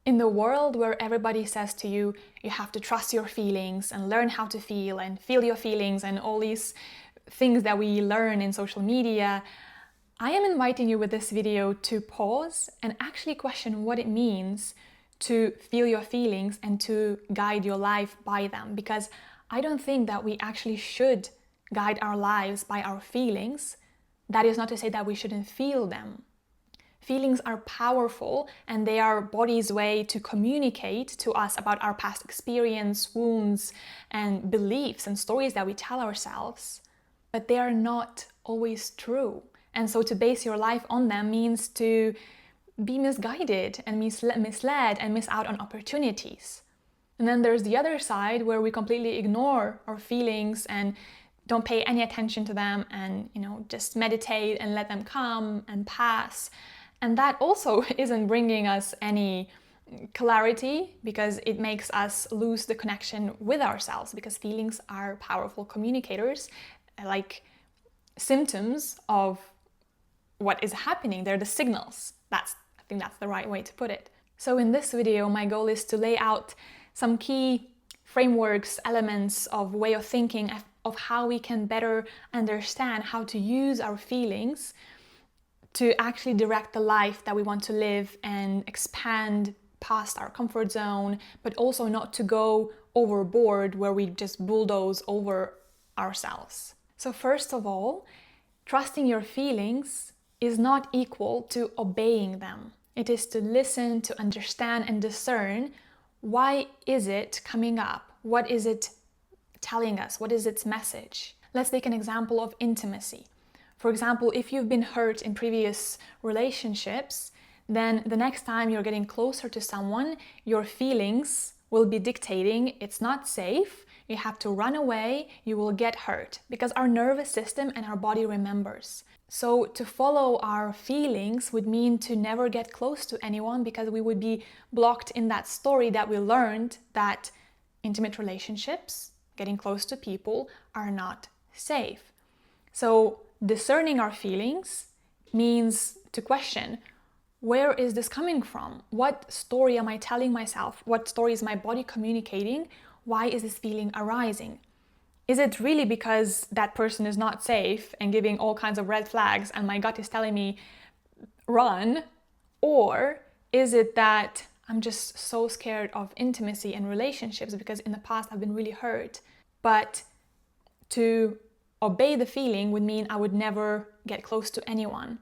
In the world where everybody says to you, you have to trust your feelings and learn how to feel and feel your feelings and all these things that we learn in social media, I am inviting you with this video to pause and actually question what it means to feel your feelings and to guide your life by them. Because I don't think that we actually should guide our lives by our feelings. That is not to say that we shouldn't feel them. Feelings are powerful and they are our body's way to communicate to us about our past experience, wounds, and beliefs and stories that we tell ourselves. But they are not always true. And so to base your life on them means to be misguided and misled and miss out on opportunities. And then there's the other side where we completely ignore our feelings and don't pay any attention to them and, just meditate and let them come and pass. And that also isn't bringing us any clarity because it makes us lose the connection with ourselves, because feelings are powerful communicators, like symptoms of what is happening. They're the signals. I think that's the right way to put it. So in this video, my goal is to lay out some key frameworks, elements of way of thinking of how we can better understand how to use our feelings to actually direct the life that we want to live and expand past our comfort zone, but also not to go overboard where we just bulldoze over ourselves. So first of all, trusting your feelings is not equal to obeying them. It is to listen, to understand and discern why is it coming up? What is it telling us? What is its message? Let's take an example of intimacy. For example, if you've been hurt in previous relationships, then the next time you're getting closer to someone, your feelings will be dictating it's not safe, you have to run away, you will get hurt, because our nervous system and our body remembers. So to follow our feelings would mean to never get close to anyone, because we would be blocked in that story that we learned that intimate relationships, getting close to people, are not safe. So discerning our feelings means to question, where is this coming from? What story am I telling myself? What story is my body communicating? Why is this feeling arising? Is it really because that person is not safe and giving all kinds of red flags and my gut is telling me run? Or is it that I'm just so scared of intimacy and relationships because in the past I've been really hurt? But to obey the feeling would mean I would never get close to anyone.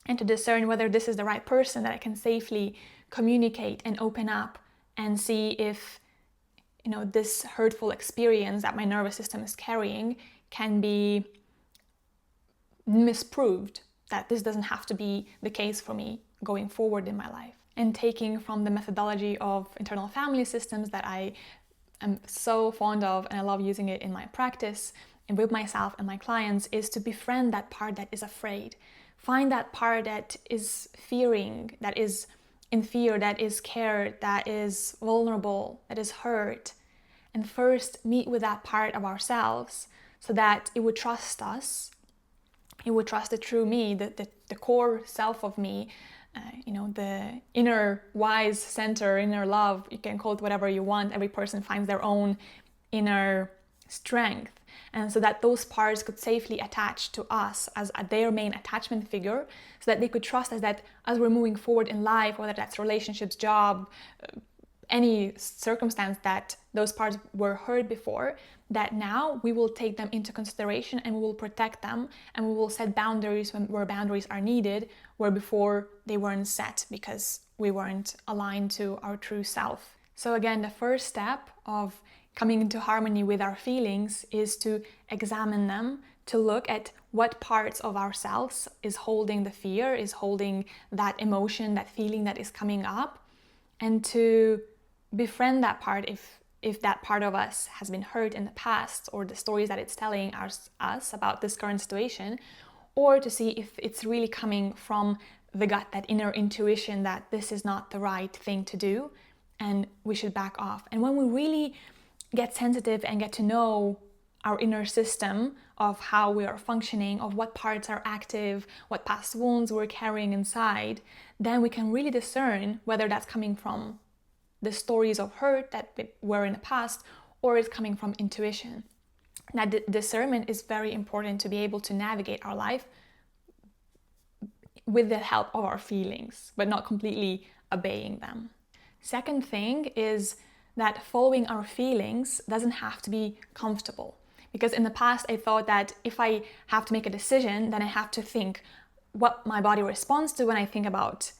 And to discern whether this is the right person that I can safely communicate and open up and see if this hurtful experience that my nervous system is carrying can be misproved, that this doesn't have to be the case for me going forward in my life. And taking from the methodology of internal family systems that I am so fond of and I love using it in my practice and with myself and my clients, is to befriend that part that is afraid. Find that part that is fearing, that is in fear, that is scared, that is vulnerable, that is hurt. And first meet with that part of ourselves so that it would trust us. It would trust the true me, the core self of me, the inner wise center, inner love. You can call it whatever you want. Every person finds their own inner strength. And so that those parts could safely attach to us as their main attachment figure, so that they could trust us that as we're moving forward in life, whether that's relationships, job, any circumstance that those parts were hurt before, that now we will take them into consideration and we will protect them and we will set boundaries where boundaries are needed, where before they weren't set because we weren't aligned to our true self. So again, the first step of coming into harmony with our feelings is to examine them, to look at what parts of ourselves is holding the fear, is holding that emotion, that feeling that is coming up, and to befriend that part if that part of us has been hurt in the past, or the stories that it's telling us about this current situation, or to see if it's really coming from the gut, that inner intuition that this is not the right thing to do and we should back off. And when we really get sensitive and get to know our inner system of how we are functioning, of what parts are active, what past wounds we're carrying inside, then we can really discern whether that's coming from the stories of hurt that were in the past, or it's coming from intuition. Now, discernment is very important to be able to navigate our life with the help of our feelings, but not completely obeying them. Second thing is that following our feelings doesn't have to be comfortable. Because in the past, I thought that if I have to make a decision, then I have to think what my body responds to when I think about,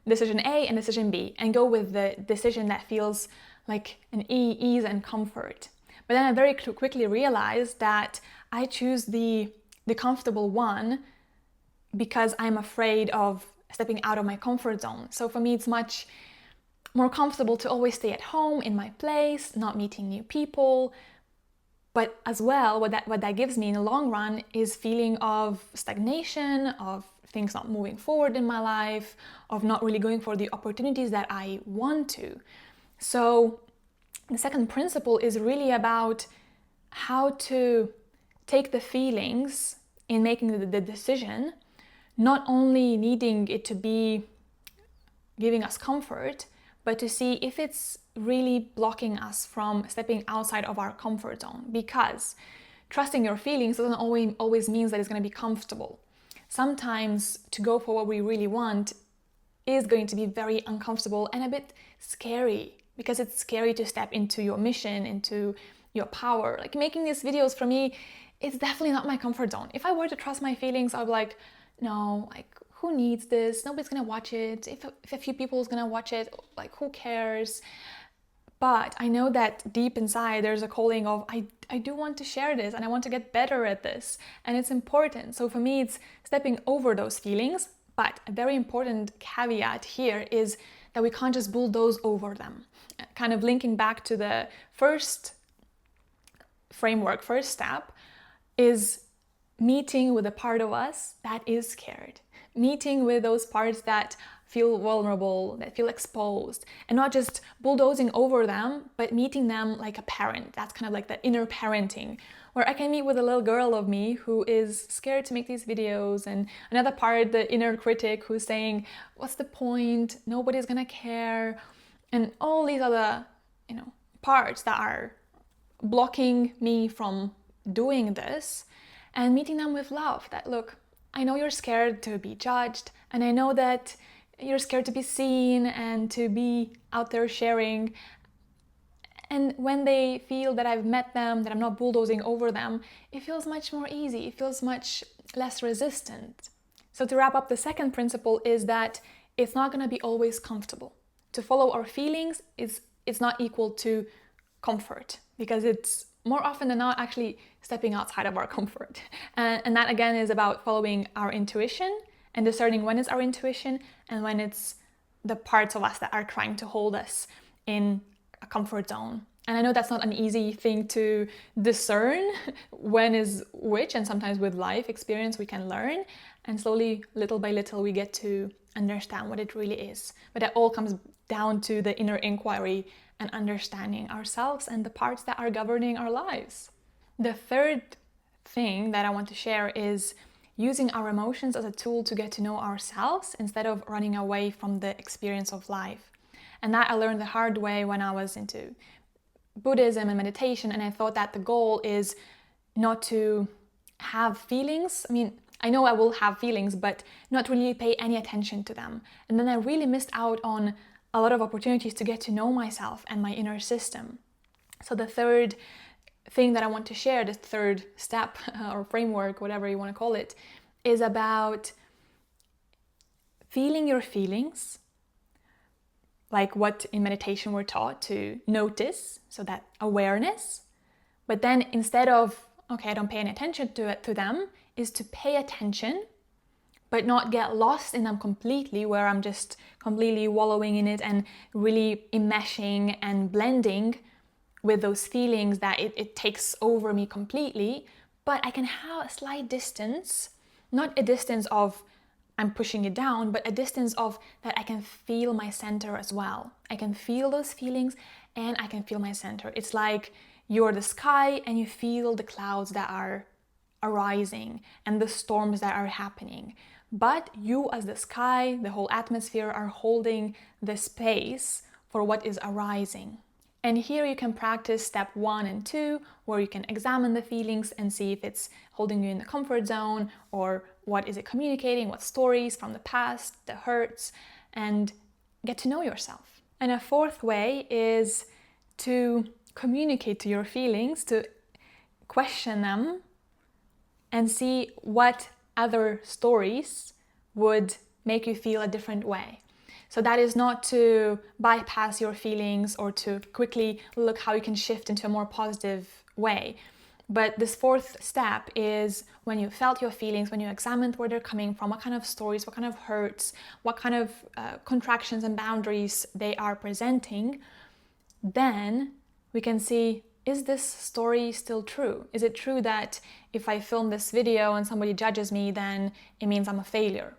decision A and decision B, and go with the decision that feels like an ease and comfort. But then I very quickly realized that I choose the comfortable one because I'm afraid of stepping out of my comfort zone. So for me, it's much more comfortable to always stay at home in my place, not meeting new people. But as well, what that gives me in the long run is feeling of stagnation, of things not moving forward in my life, of not really going for the opportunities that I want to. So the second principle is really about how to take the feelings in making the decision, not only needing it to be giving us comfort, but to see if it's really blocking us from stepping outside of our comfort zone. Because trusting your feelings doesn't always means that it's going to be comfortable. Sometimes to go for what we really want is going to be very uncomfortable and a bit scary, because it's scary to step into your mission, into your power. Like making these videos for me, it's definitely not my comfort zone. If I were to trust my feelings, I'd be like, no, like who needs this? Nobody's gonna watch it. If a few people is gonna watch it, like who cares? But I know that deep inside there's a calling of I do want to share this and I want to get better at this, and it's important. So for me, it's stepping over those feelings. But a very important caveat here is that we can't just bulldoze over them. Kind of linking back to the first framework, first step, is meeting with a part of us that is scared. Meeting with those parts that feel vulnerable, that feel exposed, and not just bulldozing over them, but meeting them like a parent. That's kind of like the inner parenting, where I can meet with a little girl of me who is scared to make these videos, and another part, the inner critic, who's saying, what's the point? Nobody's gonna care. And all these other, parts that are blocking me from doing this, and meeting them with love. That, look, I know you're scared to be judged, and I know that you're scared to be seen and to be out there sharing. And when they feel that I've met them, that I'm not bulldozing over them, it feels much more easy. It feels much less resistant. So to wrap up, the second principle is that it's not going to be always comfortable. To follow our feelings it's not equal to comfort, because it's more often than not actually stepping outside of our comfort. And that again is about following our intuition and discerning when it's our intuition and when it's the parts of us that are trying to hold us in a comfort zone. And I know that's not an easy thing to discern when is which, and sometimes with life experience we can learn, and slowly, little by little, we get to understand what it really is. But it all comes down to the inner inquiry and understanding ourselves and the parts that are governing our lives. The third thing that I want to share is using our emotions as a tool to get to know ourselves instead of running away from the experience of life. And that I learned the hard way when I was into Buddhism and meditation, and I thought that the goal is not to have feelings. I mean, I know I will have feelings, but not really pay any attention to them. And then I really missed out on a lot of opportunities to get to know myself and my inner system. So the third thing that I want to share, the third step or framework, whatever you want to call it, is about feeling your feelings, like what in meditation we're taught to notice, so that awareness. But then instead of, okay, I don't pay any attention to them, is to pay attention, but not get lost in them completely, where I'm just completely wallowing in it and really enmeshing and blending with those feelings that it takes over me completely. But I can have a slight distance, not a distance of I'm pushing it down, but a distance of that I can feel my center as well. I can feel those feelings and I can feel my center. It's like you're the sky and you feel the clouds that are arising and the storms that are happening. But you as the sky, the whole atmosphere, are holding the space for what is arising. And here you can practice step 1 and 2, where you can examine the feelings and see if it's holding you in the comfort zone, or what is it communicating, what stories from the past, the hurts, and get to know yourself. And a fourth way is to communicate to your feelings, to question them and see what other stories would make you feel a different way. So that is not to bypass your feelings or to quickly look how you can shift into a more positive way. But this fourth step is when you felt your feelings, when you examined where they're coming from, what kind of stories, what kind of hurts, what kind of contractions and boundaries they are presenting, then we can see, is this story still true? Is it true that if I film this video and somebody judges me, then it means I'm a failure?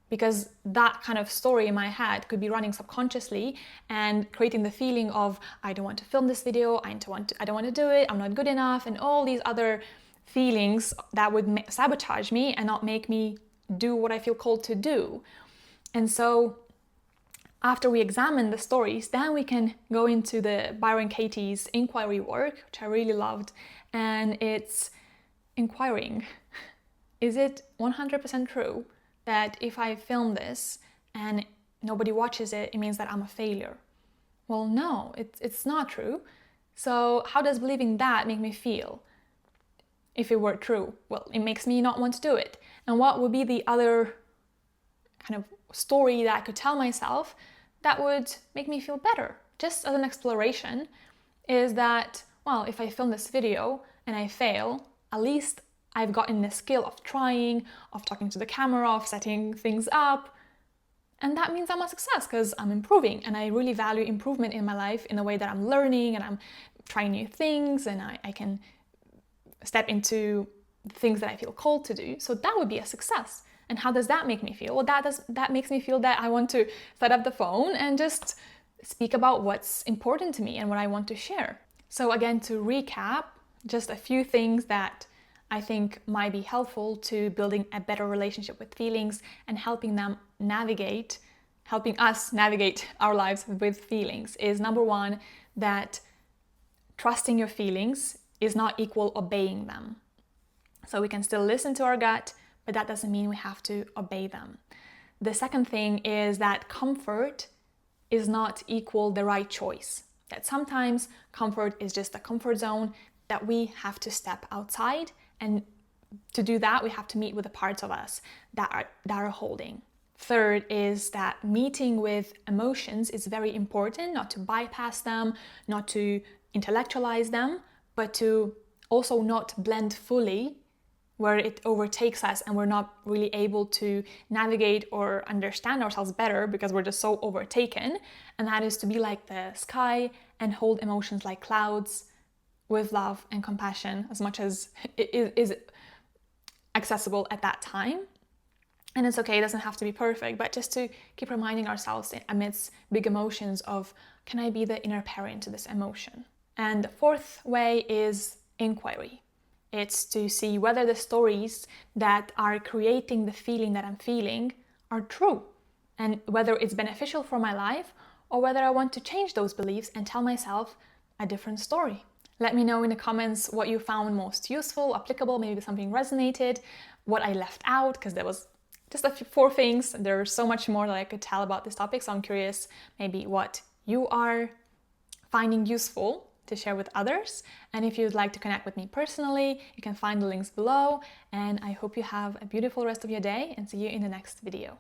Because that kind of story in my head could be running subconsciously and creating the feeling of, I don't want to film this video, I don't want to do it, I'm not good enough, and all these other feelings that would sabotage me and not make me do what I feel called to do. And so after we examine the stories, then we can go into the Byron Katie's inquiry work, which I really loved, and it's inquiring. Is it 100% true that if I film this and nobody watches it, it means that I'm a failure? Well, no, it's not true. So how does believing that make me feel? If it were true, well, it makes me not want to do it. And what would be the other kind of story that I could tell myself that would make me feel better? Just as an exploration, is that, well, if I film this video and I fail, at least I've gotten the skill of trying, of talking to the camera, of setting things up. And that means I'm a success because I'm improving, and I really value improvement in my life in the way that I'm learning and I'm trying new things, and I can step into things that I feel called to do. So that would be a success. And how does that make me feel? Well, that makes me feel that I want to set up the phone and just speak about what's important to me and what I want to share. So again, to recap, just a few things that I think might be helpful to building a better relationship with feelings and helping us navigate our lives with feelings is, number 1, that trusting your feelings is not equal obeying them. So we can still listen to our gut, but that doesn't mean we have to obey them. The second thing is that comfort is not equal the right choice. That sometimes comfort is just a comfort zone that we have to step outside, and to do that, we have to meet with the parts of us that are holding. Third is that meeting with emotions is very important, not to bypass them, not to intellectualize them, but to also not blend fully where it overtakes us and we're not really able to navigate or understand ourselves better because we're just so overtaken. And that is to be like the sky and hold emotions like clouds, with love and compassion as much as it is accessible at that time. And it's okay, it doesn't have to be perfect, but just to keep reminding ourselves amidst big emotions of, can I be the inner parent to this emotion? And the fourth way is inquiry. It's to see whether the stories that are creating the feeling that I'm feeling are true, and whether it's beneficial for my life, or whether I want to change those beliefs and tell myself a different story. Let me know in the comments what you found most useful, applicable, maybe something resonated, what I left out, because there was just 4 things. There's so much more that I could tell about this topic, so I'm curious maybe what you are finding useful to share with others. And if you'd like to connect with me personally, you can find the links below. And I hope you have a beautiful rest of your day and see you in the next video.